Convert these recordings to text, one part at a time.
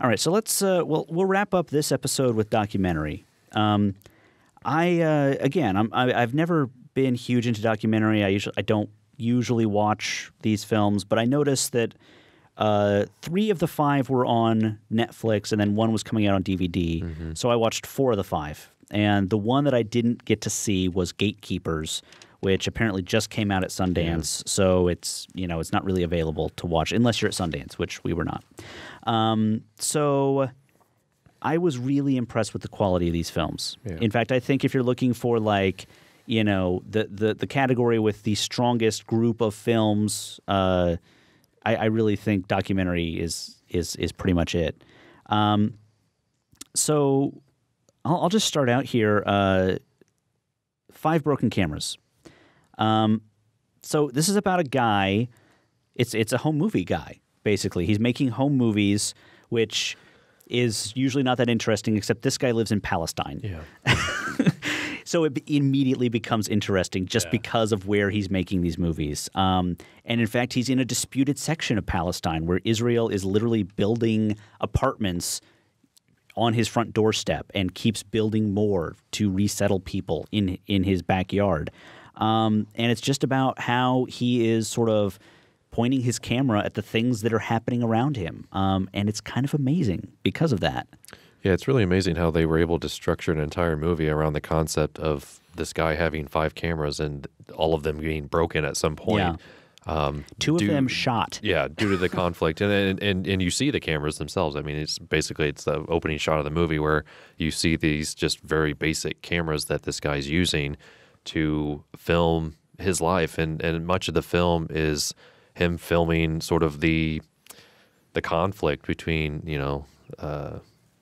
All right, so let's we'll wrap up this episode with documentary. I've never been huge into documentary. I don't usually watch these films, but I noticed that 3 of the 5 were on Netflix, and then 1 was coming out on DVD. Mm-hmm. So I watched 4 of the 5, and the one that I didn't get to see was Gatekeepers, which apparently just came out at Sundance. Yeah. So it's not really available to watch unless you're at Sundance, which we were not. So I was really impressed with the quality of these films. Yeah. In fact, I think if you're looking for the category with the strongest group of films, I really think documentary is pretty much it. So I'll just start out here. 5 Broken Cameras. So this is about a guy. It's a home movie guy, basically. He's making home movies, which is usually not that interesting, except this guy lives in Palestine. Yeah. So it immediately becomes interesting just because of where he's making these movies. And in fact, he's in a disputed section of Palestine where Israel is literally building apartments on his front doorstep and keeps building more to resettle people in his backyard. And it's just about how he is sort of pointing his camera at the things that are happening around him. And it's kind of amazing because of that. Yeah, it's really amazing how they were able to structure an entire movie around the concept of this guy having 5 cameras and all of them being broken at some point. Yeah. 2 of them shot. Yeah, due to the conflict. And you see the cameras themselves. I mean, it's the opening shot of the movie where you see these just very basic cameras that this guy's using to film his life. And much of the film is him filming sort of the conflict between,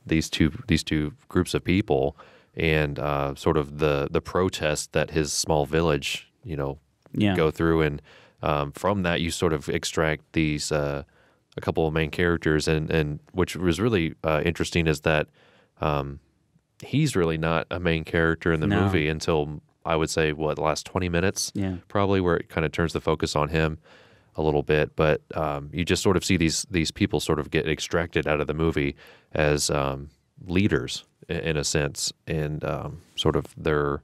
these two groups of people and sort of the protest that his small village, go through. And from that, you sort of extract these a couple of main characters, and which was really interesting is that he's really not a main character in the movie until I would say the last 20 minutes, probably, where it kind of turns the focus on him a little bit. But you just sort of see these people sort of get extracted out of the movie as leaders in a sense, and sort of their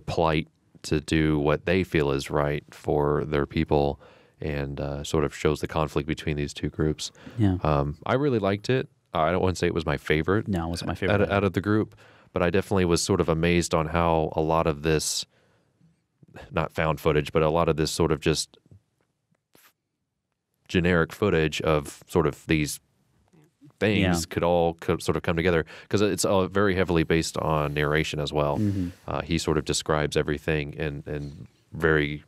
plight to do what they feel is right for their people, and sort of shows the conflict between these two groups. Yeah. I really liked it. I don't want to say it was my favorite. No, it wasn't my favorite out of the group, but I definitely was sort of amazed on how a lot of this, not found footage, but a lot of this sort of just generic footage of sort of these things could sort of come together, because it's very heavily based on narration as well. Mm-hmm. He sort of describes everything in very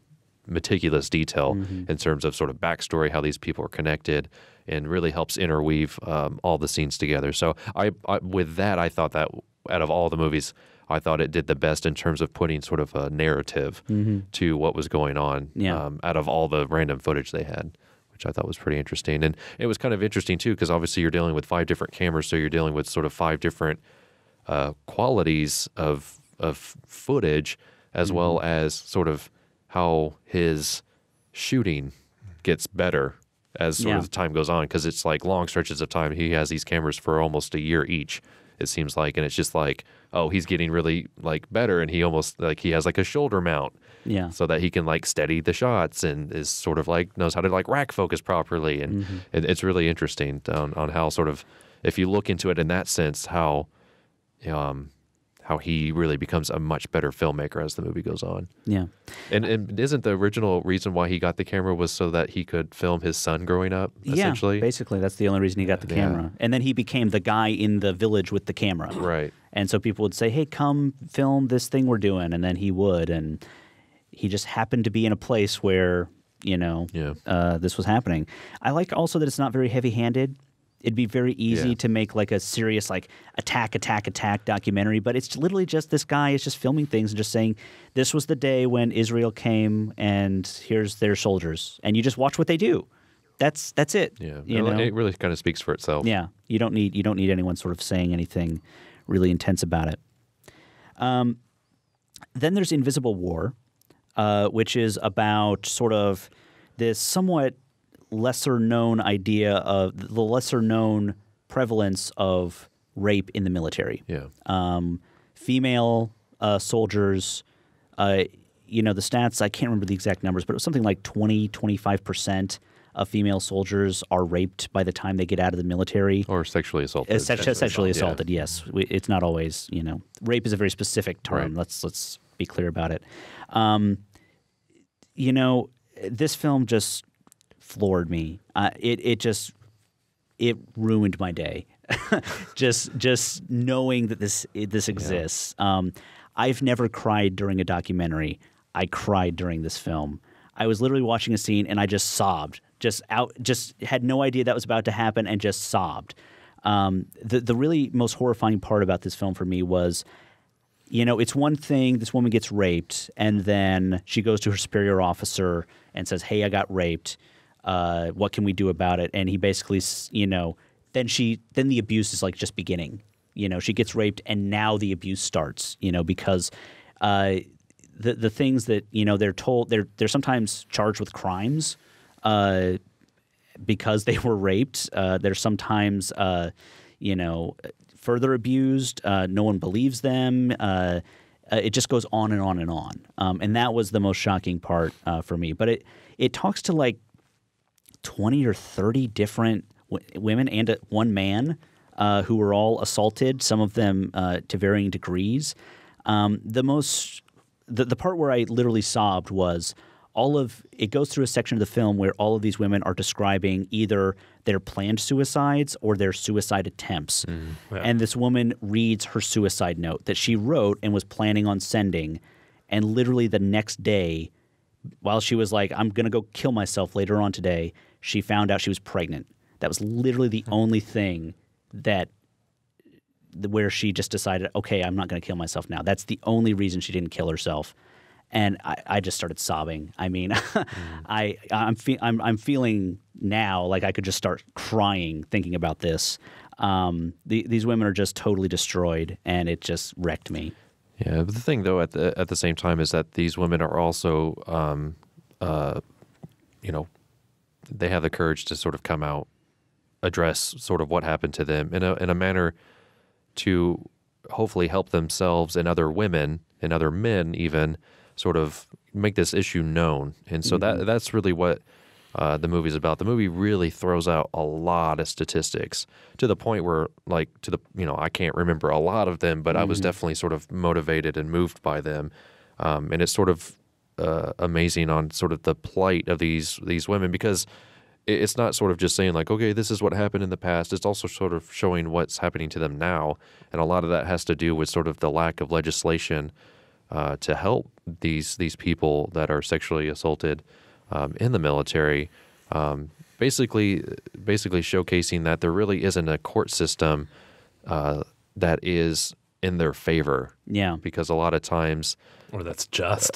meticulous detail in terms of sort of backstory, how these people are connected, and really helps interweave all the scenes together. So I with that, I thought that out of all the movies, I thought it did the best in terms of putting sort of a narrative to what was going on out of all the random footage they had, which I thought was pretty interesting. And it was kind of interesting too, because obviously you're dealing with 5 different cameras, so you're dealing with sort of 5 different qualities of footage, as well as sort of how his shooting gets better as sort of the time goes on, because it's like long stretches of time. He has these cameras for almost a year each, it seems like, and it's just like, oh, he's getting really like better, and he almost like he has like a shoulder mount, so that he can like steady the shots, and is sort of like knows how to like rack focus properly, and it's really interesting on how sort of, if you look into it in that sense, how he really becomes a much better filmmaker as the movie goes on. Yeah. And isn't the original reason why he got the camera was so that he could film his son growing up, essentially? Yeah, basically. That's the only reason he got the camera. And then he became the guy in the village with the camera. Right. And so people would say, hey, come film this thing we're doing. And then he would. And he just happened to be in a place where, this was happening. I like also that it's not very heavy-handed. It'd be very easy to make like a serious like attack documentary, but it's literally just this guy is just filming things and just saying, this was the day when Israel came and here's their soldiers, and you just watch what they do. That's it. Yeah, it really kind of speaks for itself. Yeah, you don't need anyone sort of saying anything really intense about it. Then there's Invisible War, which is about sort of this somewhat lesser known idea of the lesser known prevalence of rape in the military. Yeah. Female soldiers, the stats, I can't remember the exact numbers, but it was something like 25% of female soldiers are raped by the time they get out of the military. Or sexually assaulted. Sexually assaulted, yes. It's not always, rape is a very specific term. Right. Let's be clear about it. This film just floored me. It ruined my day. just knowing that this exists. I've never cried during a documentary. I cried during this film. I was literally watching a scene and I just sobbed. Just had no idea that was about to happen and just sobbed. The really most horrifying part about this film for me was, it's one thing, this woman gets raped and then she goes to her superior officer and says, hey, I got raped. What can we do about it? And he basically, then the abuse is like just beginning. She gets raped and now the abuse starts, because the things that, they're told, they're sometimes charged with crimes because they were raped. They're sometimes, further abused. No one believes them. It just goes on and on and on. And that was the most shocking part for me. But it talks to like 20 or 30 different women and one man who were all assaulted, some of them to varying degrees. The part where I literally sobbed was it goes through a section of the film where all of these women are describing either their planned suicides or their suicide attempts. Yeah. And this woman reads her suicide note that she wrote and was planning on sending. And literally the next day, while she was like, I'm going to go kill myself later on today, she found out she was pregnant. That was literally the only thing where she just decided, okay, I'm not going to kill myself now. That's the only reason she didn't kill herself. And I just started sobbing. I mean, I'm feeling now like I could just start crying thinking about this. These women are just totally destroyed, and it just wrecked me. Yeah, but the thing though at the same time is that these women are also, they have the courage to sort of come out, address sort of what happened to them in a manner to hopefully help themselves and other women and other men even sort of make this issue known. And so that's really what the movie's about. The movie really throws out a lot of statistics to the point where, like, I can't remember a lot of them, but I was definitely sort of motivated and moved by them. And it's sort of amazing on sort of the plight of these women, because it's not sort of just saying like, okay, this is what happened in the past. It's also sort of showing what's happening to them now. And a lot of that has to do with sort of the lack of legislation to help these people that are sexually assaulted in the military, basically showcasing that there really isn't a court system that is in their favor. Yeah. Because a lot of times... Or that's just.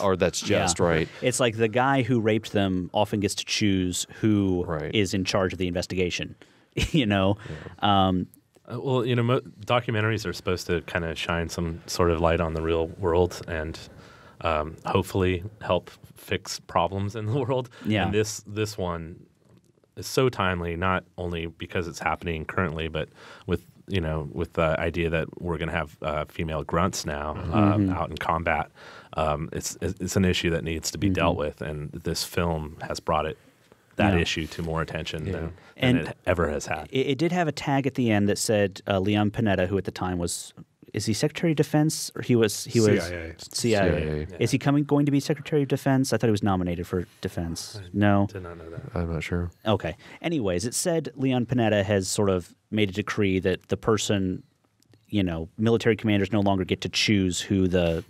Right. It's like the guy who raped them often gets to choose who is in charge of the investigation, Yeah. Documentaries are supposed to kind of shine some sort of light on the real world and hopefully help fix problems in the world. Yeah. And this one is so timely, not only because it's happening currently, but with the idea that we're going to have female grunts now out in combat. It's an issue that needs to be dealt with, and this film has brought that issue to more attention than it ever has had. It did have a tag at the end that said Leon Panetta, who at the time is he Secretary of Defense, or he was CIA. CIA. Yeah. Is he going to be Secretary of Defense? I thought he was nominated for Defense. No, did not know that. I'm not sure. Okay. Anyways, it said Leon Panetta has sort of made a decree that the person, military commanders no longer get to choose who the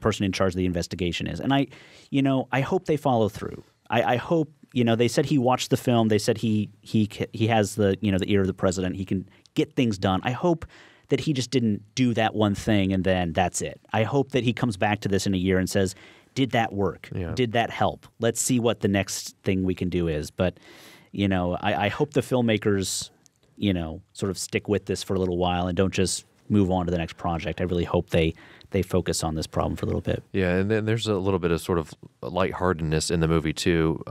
person in charge of the investigation is, and I hope they follow through. I hope they said he watched the film. They said he has the the ear of the president. He can get things done. I hope that he just didn't do that one thing and then that's it. I hope that he comes back to this in a year and says, did that work? Yeah. Did that help? Let's see what the next thing we can do is. But, I hope the filmmakers, sort of stick with this for a little while and don't just move on to the next project. I really hope they focus on this problem for a little bit. Yeah, and then there's a little bit of sort of lightheartedness in the movie too,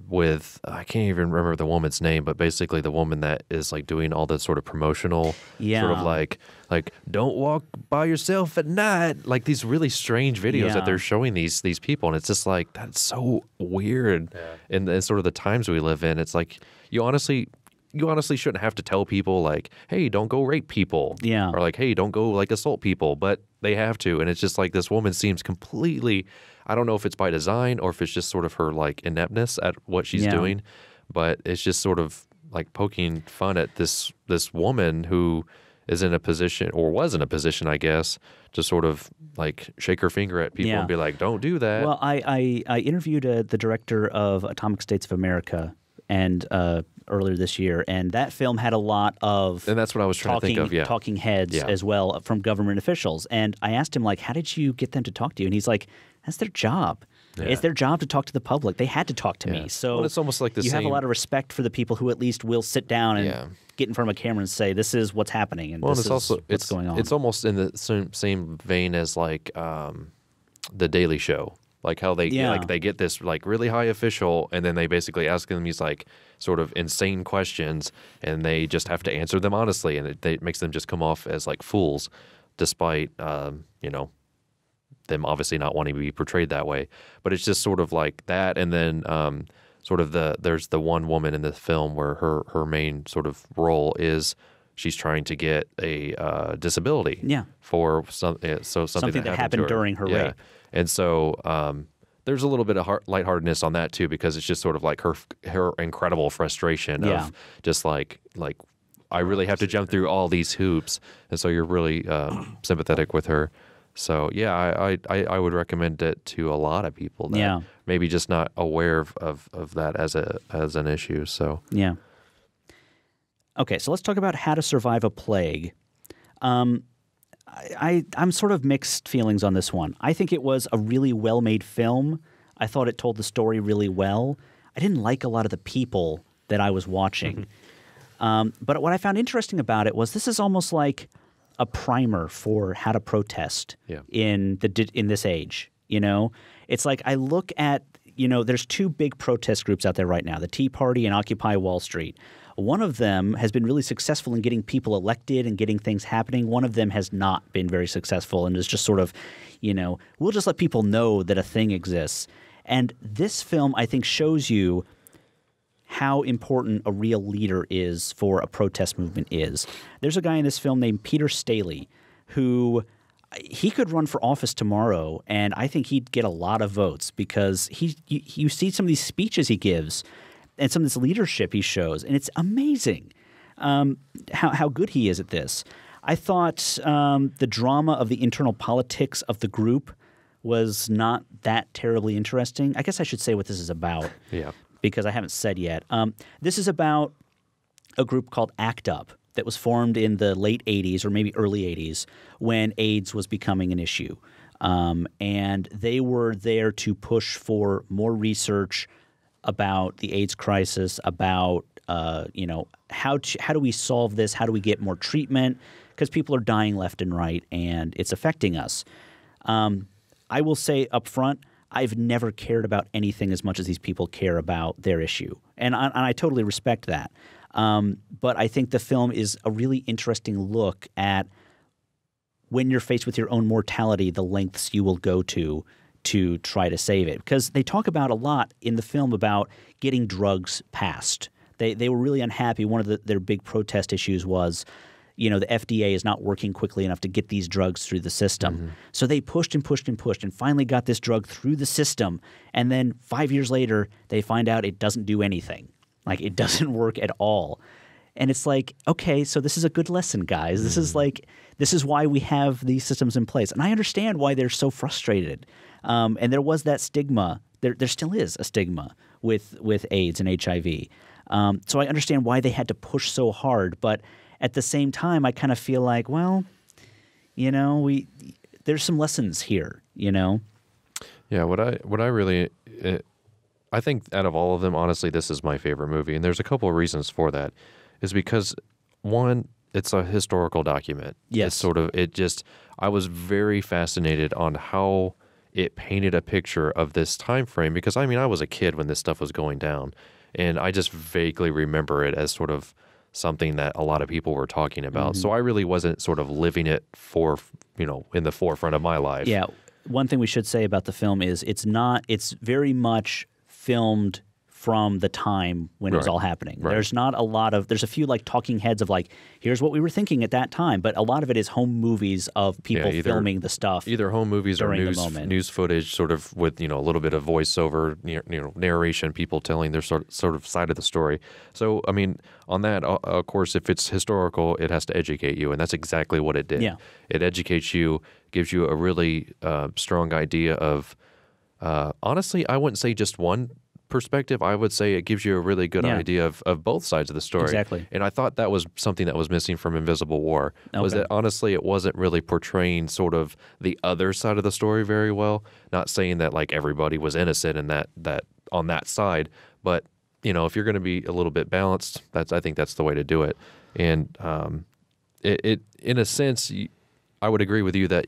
with I can't even remember the woman's name, but basically the woman that is like doing all the sort of promotional, sort of like don't walk by yourself at night, like these really strange videos that they're showing these people, and it's just like that's so weird. And sort of the times we live in, it's like you honestly shouldn't have to tell people like, hey, don't go rape people. Yeah. Or like, hey, don't go like assault people. But they have to. And it's just like this woman seems completely, I don't know if it's by design or if it's just sort of her like ineptness at what she's doing. But it's just sort of like poking fun at this woman who is in a position, or was in a position, I guess, to sort of like shake her finger at people and be like, don't do that. Well, I interviewed the director of Atomic States of America and earlier this year, and that film had a lot of and that's what I was trying to think of, talking heads as well from government officials. And I asked him, like, how did you get them to talk to you? And he's like, that's their job. Yeah. It's their job to talk to the public. They had to talk to me. So it's almost like you have a lot of respect for the people who at least will sit down and get in front of a camera and say, this is what's happening and this is what's going on. It's almost in the same vein as like The Daily Show. Like how they get this like really high official, and then they basically ask them these like sort of insane questions, and they just have to answer them honestly, and it makes them just come off as like fools, despite them obviously not wanting to be portrayed that way. But it's just sort of like that, and then sort of there's the one woman in the film where her main sort of role is she's trying to get a disability for something that happened during her rape. And so there's a little bit of lightheartedness on that too, because it's just sort of like her incredible frustration of just like I really have to jump through all these hoops, and so you're really sympathetic with her. So I would recommend it to a lot of people that maybe just not aware of that as an issue. So okay, so let's talk about How to Survive a Plague. I'm sort of mixed feelings on this one. I think it was a really well-made film. I thought it told the story really well. I didn't like a lot of the people that I was watching. But what I found interesting about it was this is almost like a primer for how to protest in this age. You know, it's like I look at, there's two big protest groups out there right now, the Tea Party and Occupy Wall Street. One of them has been really successful in getting people elected and getting things happening. One of them has not been very successful and is just sort of, we'll just let people know that a thing exists. And this film, I think, shows you how important a real leader is for a protest movement is. There's a guy in this film named Peter Staley who he could run for office tomorrow, and I think he'd get a lot of votes because you see some of these speeches he gives and some of this leadership he shows, and it's amazing how good he is at this. I thought the drama of the internal politics of the group was not that terribly interesting. I guess I should say what this is about because I haven't said yet. This is about a group called ACT UP that was formed in the late 80s or maybe early 80s when AIDS was becoming an issue. And they were there to push for more research about the AIDS crisis, about how do we solve this? How do we get more treatment? Because people are dying left and right, and it's affecting us. I will say up front, I've never cared about anything as much as these people care about their issue, and I totally respect that. But I think the film is a really interesting look at when you're faced with your own mortality, the lengths you will go to try to save it. Because they talk about a lot in the film about getting drugs passed. They were really unhappy. One of their big protest issues was, the FDA is not working quickly enough to get these drugs through the system. So they pushed and pushed and pushed and finally got this drug through the system. And then 5 years later, they find out it doesn't do anything. Like, it doesn't work at all. And it's like, okay, so this is a good lesson, guys. This is why we have these systems in place. And I understand why they're so frustrated. And there was that stigma. There still is a stigma with AIDS and HIV. So I understand why they had to push so hard. But at the same time, I kind of feel like, well, there's some lessons here, Yeah, what I really I think out of all of them, honestly, this is my favorite movie, and there's a couple of reasons for that. Is because one, it's a historical document. Yes. It's sort of, I was very fascinated on how it painted a picture of this time frame, because I mean, I was a kid when this stuff was going down, and I just vaguely remember it as sort of something that a lot of people were talking about. So I really wasn't sort of living it in the forefront of my life. Yeah. One thing we should say about the film is it's very much filmed from the time when it was all happening. Right. There's a few like talking heads of like, here's what we were thinking at that time, but a lot of it is home movies of people filming the stuff. Either home movies or news footage, sort of with, a little bit of voiceover, narration, people telling their sort of side of the story. So, I mean, on that, of course, if it's historical, it has to educate you, and that's exactly what it did. Yeah. It educates you, gives you a really strong idea of, honestly, I wouldn't say just one perspective. I would say it gives you a really good idea of both sides of the story. Exactly. And I thought that was something that was missing from Invisible War, was that honestly it wasn't really portraying sort of the other side of the story very well. Not saying that like everybody was innocent in that on that side, but if you're going to be a little bit balanced, I think that's the way to do it. And it in a sense, I would agree with you that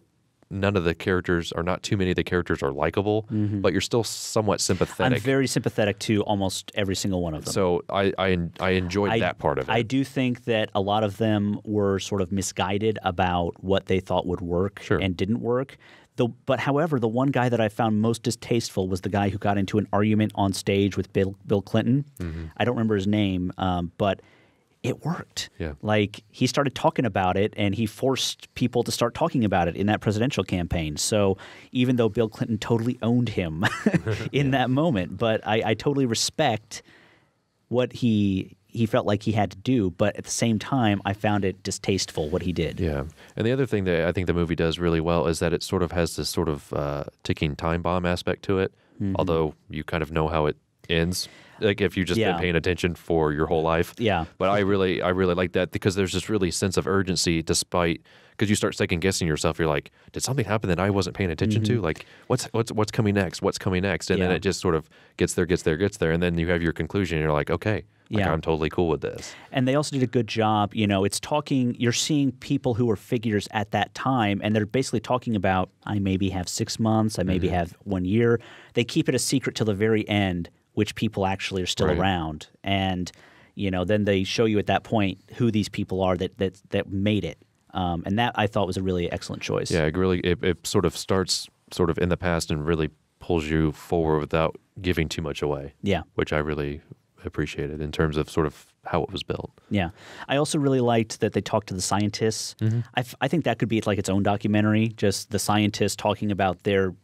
none of the characters, or not too many of the characters, are likable, but you're still somewhat sympathetic. I'm very sympathetic to almost every single one of them. So I enjoyed that part of it. I do think that a lot of them were sort of misguided about what they thought would work and didn't work. But however, the one guy that I found most distasteful was the guy who got into an argument on stage with Bill Clinton. I don't remember his name, but it worked. Yeah. Like, he started talking about it, and he forced people to start talking about it in that presidential campaign. So even though Bill Clinton totally owned him in that moment, but I totally respect what he felt like he had to do. But at the same time, I found it distasteful what he did. Yeah. And the other thing that I think the movie does really well is that it sort of has this sort of ticking time bomb aspect to it, although you kind of know how it ends. Like if you've just been paying attention for your whole life. Yeah. But I really like that, because there's this really sense of urgency because you start second guessing yourself. You're like, did something happen that I wasn't paying attention to? Like, what's coming next? What's coming next? And then it just sort of gets there. And then you have your conclusion, and you're like, okay, I'm totally cool with this. And they also did a good job. It's talking, you're seeing people who were figures at that time, and they're basically talking about, I maybe have 6 months, I maybe have 1 year. They keep it a secret till the very end which people actually are still around. And, then they show you at that point who these people are that made it. And that I thought was a really excellent choice. Yeah, it sort of starts sort of in the past and really pulls you forward without giving too much away. Yeah. Which I really appreciated in terms of sort of how it was built. Yeah. I also really liked that they talked to the scientists. I think that could be like its own documentary, just the scientists talking about their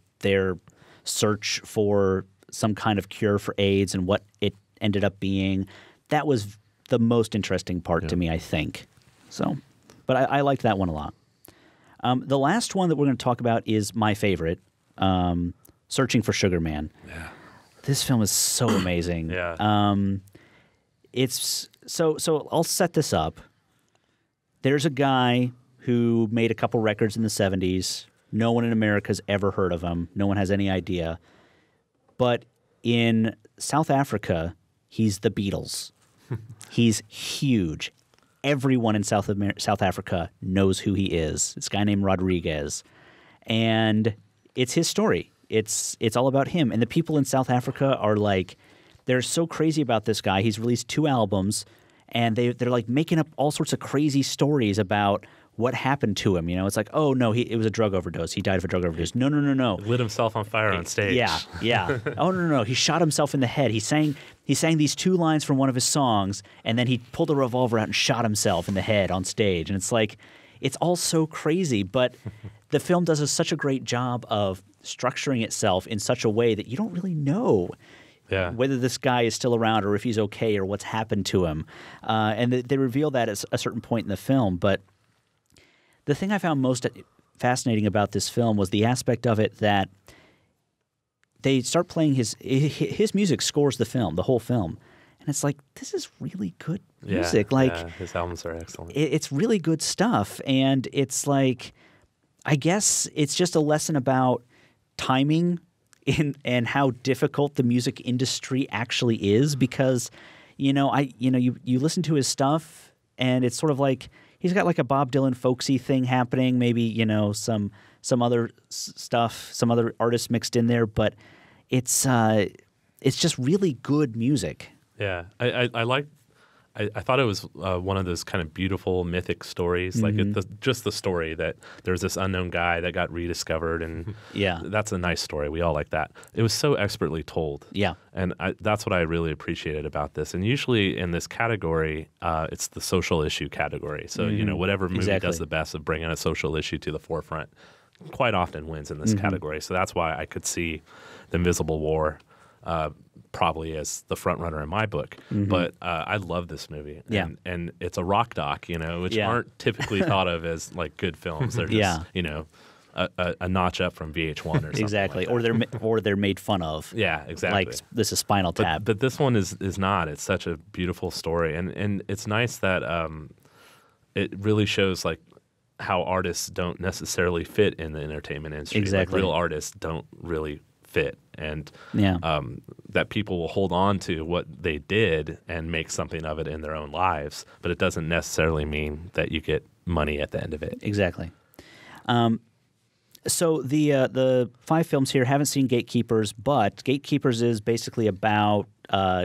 search for some kind of cure for AIDS and what it ended up being. That was the most interesting part to me, I think. So, but I liked that one a lot. The last one that we're going to talk about is my favorite, Searching for Sugar Man. Yeah. This film is so amazing. It's so I'll set this up. There's a guy who made a couple records in the 70s. No one in America's ever heard of him. No one has any idea. But in South Africa, he's the Beatles. He's huge. Everyone in South Africa knows who he is. This guy named Rodriguez. And it's his story. It's all about him. And the people in South Africa are like, they're so crazy about this guy. He's released 2 albums, and they're like making up all sorts of crazy stories about what happened to him. It's like, oh no, it was a drug overdose. He died of a drug overdose. No. He lit himself on fire on stage. Yeah. Oh no. He shot himself in the head. He sang these 2 lines from one of his songs, and then he pulled a revolver out and shot himself in the head on stage. And it's like, it's all so crazy, but the film does such a great job of structuring itself in such a way that you don't really know whether this guy is still around or if he's okay or what's happened to him. And they reveal that at a certain point in the film, but the thing I found most fascinating about this film was the aspect of it that they start playing his music scores the film, the whole film. And it's like, this is really good music. His albums are excellent. It's really good stuff. And it's like, I guess it's just a lesson about timing and how difficult the music industry actually is, because, you listen to his stuff and it's sort of like, he's got like a Bob Dylan folksy thing happening, maybe, you know, some other stuff, some other artists mixed in there, but it's just really good music. Yeah, I thought it was one of those kind of beautiful mythic stories, like just the story that there's this unknown guy that got rediscovered, and that's a nice story. We all like that. It was so expertly told. Yeah, and that's what I really appreciated about this. And usually in this category, it's the social issue category. So you know, whatever movie does the best of bringing a social issue to the forefront, quite often wins in this category. So that's why I could see The Invisible War probably as the front runner in my book. But I love this movie. And it's a rock doc, you know, which aren't typically thought of as like good films. They're just, you know, a notch up from VH1 or something. Exactly. Like or they're made fun of. Yeah, exactly. Like this is Spinal Tap. But this one is not. It's such a beautiful story. And it's nice that it really shows like how artists don't necessarily fit in the entertainment industry. Exactly. Like real artists don't really fit, and that people will hold on to what they did and make something of it in their own lives, but it doesn't necessarily mean that you get money at the end of it. Exactly. So the 5 films here, haven't seen Gatekeepers, but Gatekeepers is basically about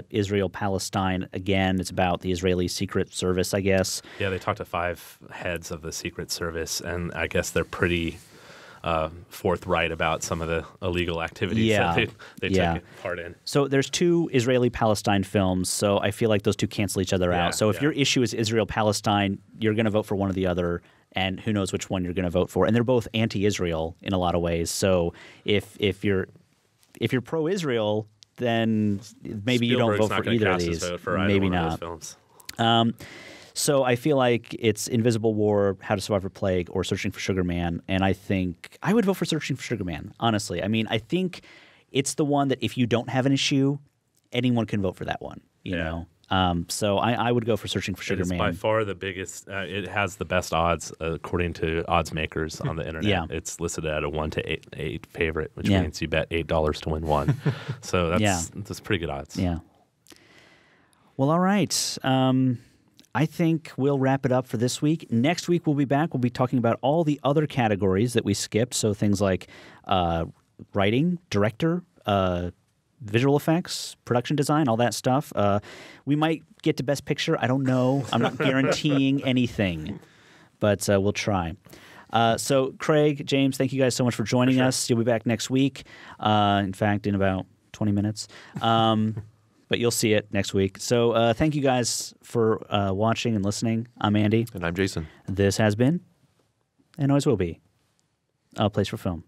Israel, Palestine. Again, it's about the Israeli Secret Service, I guess. Yeah, they talked to 5 heads of the Secret Service, and I guess they're pretty forthright about some of the illegal activities that they took part in. So there's 2 Israeli-Palestine films, so I feel like those 2 cancel each other out. So if your issue is Israel-Palestine, you're going to vote for one or the other, and who knows which one you're going to vote for. And they're both anti-Israel in a lot of ways. So if you're pro-Israel, then maybe you don't vote for either of these. Maybe not. Those films. So I feel like it's Invisible War, How to Survive a Plague, or Searching for Sugar Man. And I think I would vote for Searching for Sugar Man, honestly. I mean, I think it's the one that if you don't have an issue, anyone can vote for that one, you know? So I would go for Searching for Sugar Man. It's by far the biggest. It has the best odds according to odds makers on the internet. It's listed at a 1 to 8 favorite, which means you bet $8 to win 1. So that's pretty good odds. Yeah. Well, all right. I think we'll wrap it up for this week. Next week we'll be back. We'll be talking about all the other categories that we skipped. So things like writing, director, visual effects, production design, all that stuff. We might get to Best Picture. I don't know. I'm not guaranteeing anything, but we'll try. So Craig, James, thank you guys so much for joining us. You'll be back next week. In fact, in about 20 minutes. But you'll see it next week. So thank you guys for watching and listening. I'm Andy. And I'm Jason. This has been, and always will be, A Place for Film.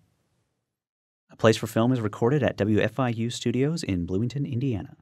A Place for Film is recorded at WFIU Studios in Bloomington, Indiana.